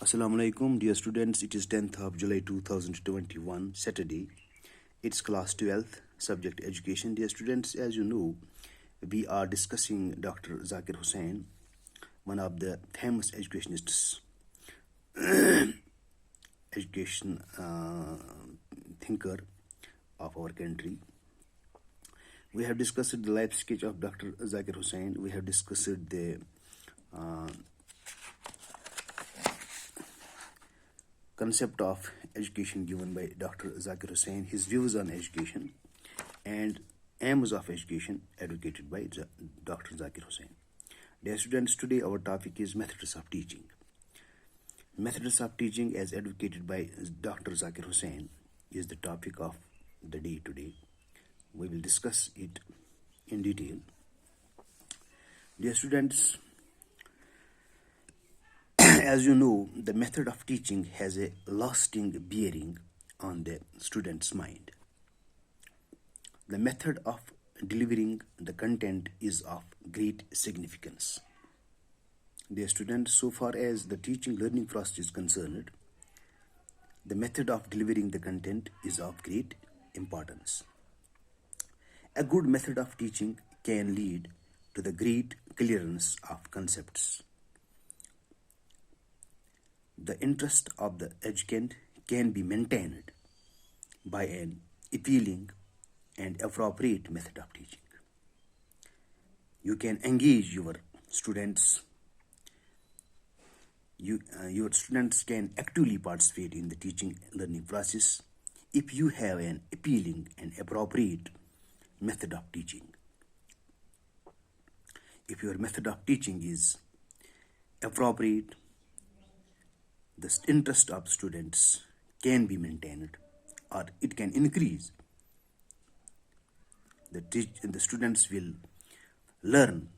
Assalamu alaikum, dear students. It is 10th of July 2021, Saturday. It's class 12th, subject education. Dear students, as you know, we are discussing Dr. Zakir Hossain, one of the famous educationists, education thinker of our country. We have discussed the life sketch of Dr. Zakir Hossain. We have discussed the concept of education given by Dr. Zakir Hossain, his views on education, and aims of education advocated by Dr. Zakir Hossain. Dear students, today our topic is methods of teaching. Methods of teaching as advocated by Dr. Zakir Hossain is the topic of the day today. We will discuss it in detail. Dear students, as you know, the method of teaching has a lasting bearing on the student's mind. The method of delivering the content is of great significance. Dear students, so far as the teaching learning process is concerned, the method of delivering the content is of great importance. A good method of teaching can lead to the great clearance of concepts. The interest of the educand can be maintained by an appealing and appropriate method of teaching. You can engage your students. Your students can actively participate in the teaching and learning process if you have an appealing and appropriate method of teaching. If your method of teaching is appropriate, the interest of students can be maintained, or it can increase. The students will learn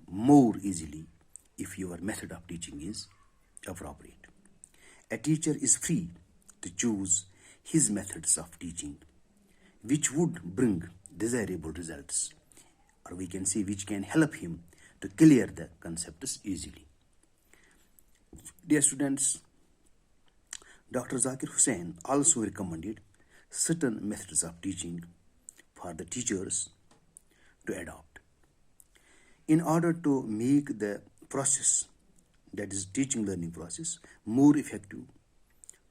more easily if your method of teaching is appropriate. A teacher is free to choose his methods of teaching which would bring desirable results, or we can say which can help him to clear the concepts easily. Dear students, Dr. Zakir Hossain also recommended certain methods of teaching for the teachers to adopt. In order to make the process, that is teaching learning process, more effective,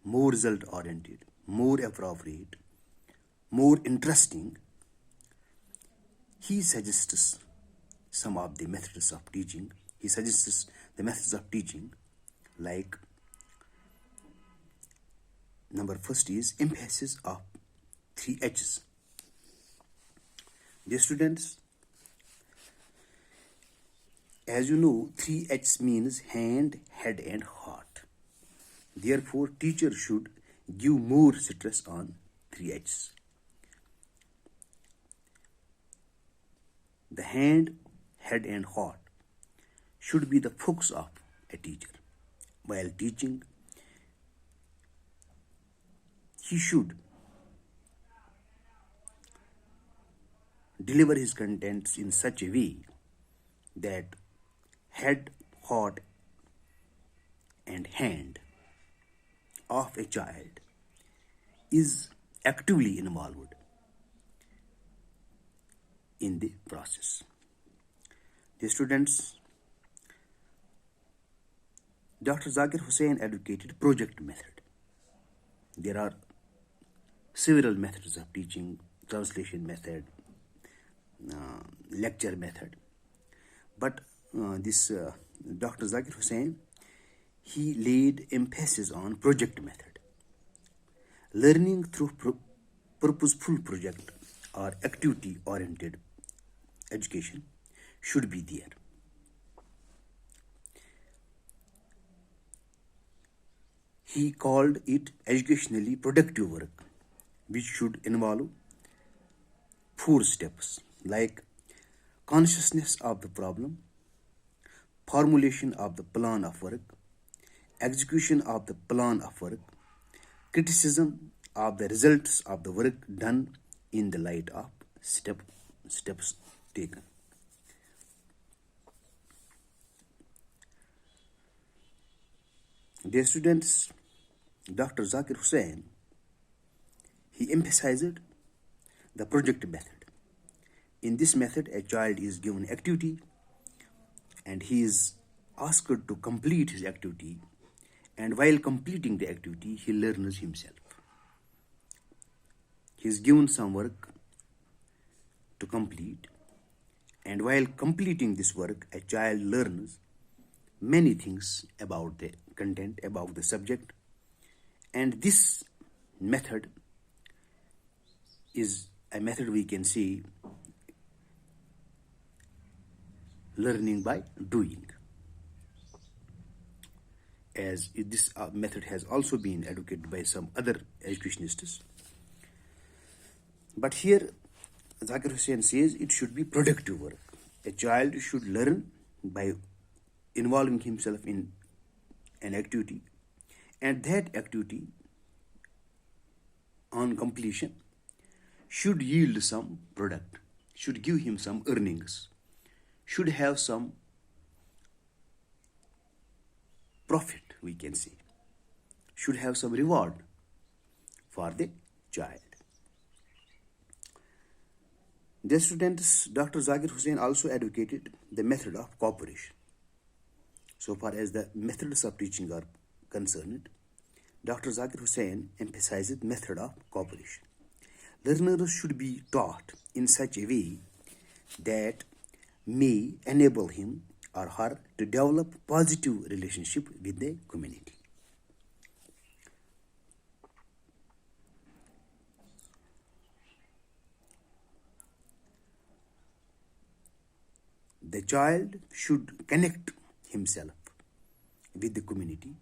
more result oriented, more appropriate, more interesting, he suggests some of the methods of teaching. He suggests the methods of teaching like number first is emphasis of 3 H's. Dear students, as you know, 3 H's means hand, head and heart. Therefore, teacher should give more stress on 3 H's. The hand, head and heart should be the focus of a teacher. While teaching, he should deliver his contents in such a way that head, heart and hand of a child is actively involved in the process. The students, Dr. Zakir Hossain advocated project method. There are several methods of teaching: translation method, lecture method. But Dr. Zakir Hossain, he laid emphasis on project method. Learning through purposeful project or activity-oriented education should be there. He called it educationally productive work, which should involve 4 steps like consciousness of the problem, formulation of the plan of work, execution of the plan of work, criticism of the results of the work done in the light of steps taken. Dear students, Dr. Zakir Hossain, he emphasized the project method. In this method, a child is given activity and he is asked to complete his activity, and while completing the activity, he learns himself. He is given some work to complete, and while completing this work, a child learns many things about the content, about the subject, and this method is a method we can see learning by doing. As this method has also been advocated by some other educationists. But here, Zakir Hossain says it should be productive work. A child should learn by involving himself in an activity, and that activity on completion should yield some product, should give him some earnings, should have some profit, we can say, should have some reward for the child. The students, Dr. Zakir Hossain also advocated the method of cooperation. So far as the methods of teaching are concerned, Dr. Zakir Hossain emphasizes method of cooperation. Learners should be taught in such a way that may enable him or her to develop positive relationship with the community. The child should connect himself with the community,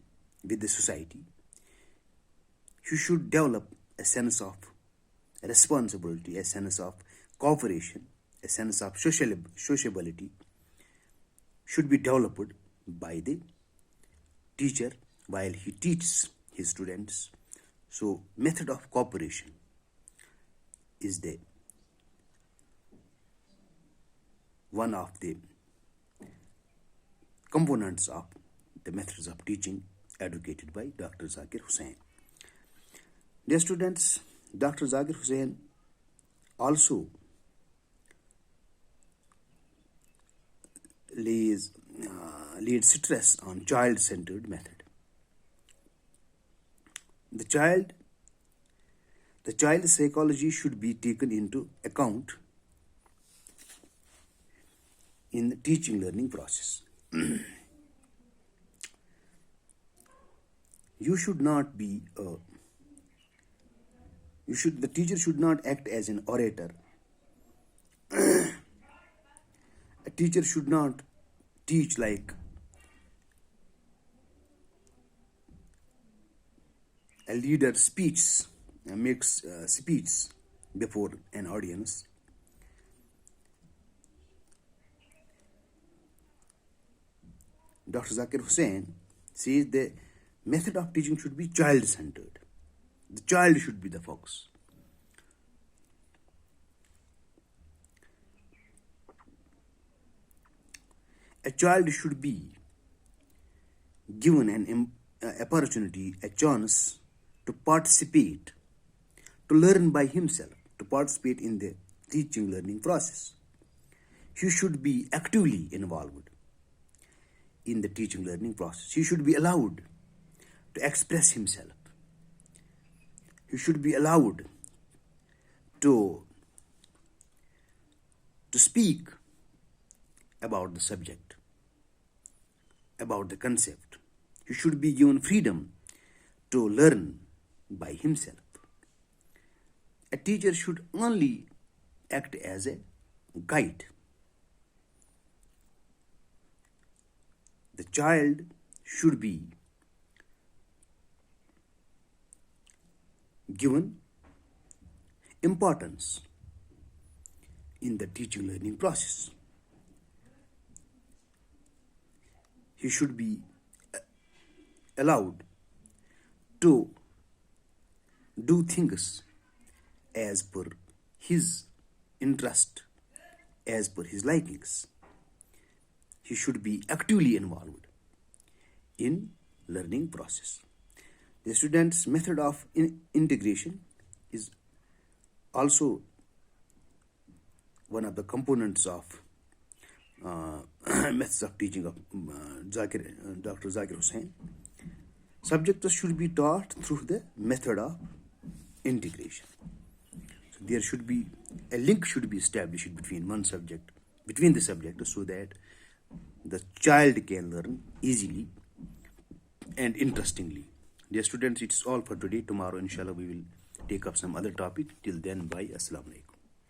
with the society. He should develop a sense of responsibility, a sense of cooperation, a sense of sociability should be developed by the teacher while he teaches his students. So, method of cooperation is the one of the components of the methods of teaching advocated by Dr. Zakir Hossain. Dear students, Dr. Zakir Hossain also lays stress on child-centered method. The child psychology should be taken into account in the teaching learning process. The teacher should not act as an orator. A teacher should not teach like a leader makes speech before an audience. Dr. Zakir Hossain says the method of teaching should be child-centered. The child should be the focus. A child should be given an opportunity, a chance to participate, to learn by himself, to participate in the teaching learning process. He should be actively involved in the teaching learning process. He should be allowed to express himself. He should be allowed to speak about the subject, about the concept. He should be given freedom to learn by himself. A teacher should only act as a guide. The child should be given importance in the teaching learning process. He should be allowed to do things as per his interest, as per his likings. He should be actively involved in learning process. The student's method of integration is also one of the components of methods of teaching of Dr. Zakir Hossain. Subjects should be taught through the method of integration. So there should be a link should be established between the subject, so that the child can learn easily and interestingly. Dear students, it's all for today. Tomorrow, inshallah, we will take up some other topic. Till then, bye. Assalamu alaikum.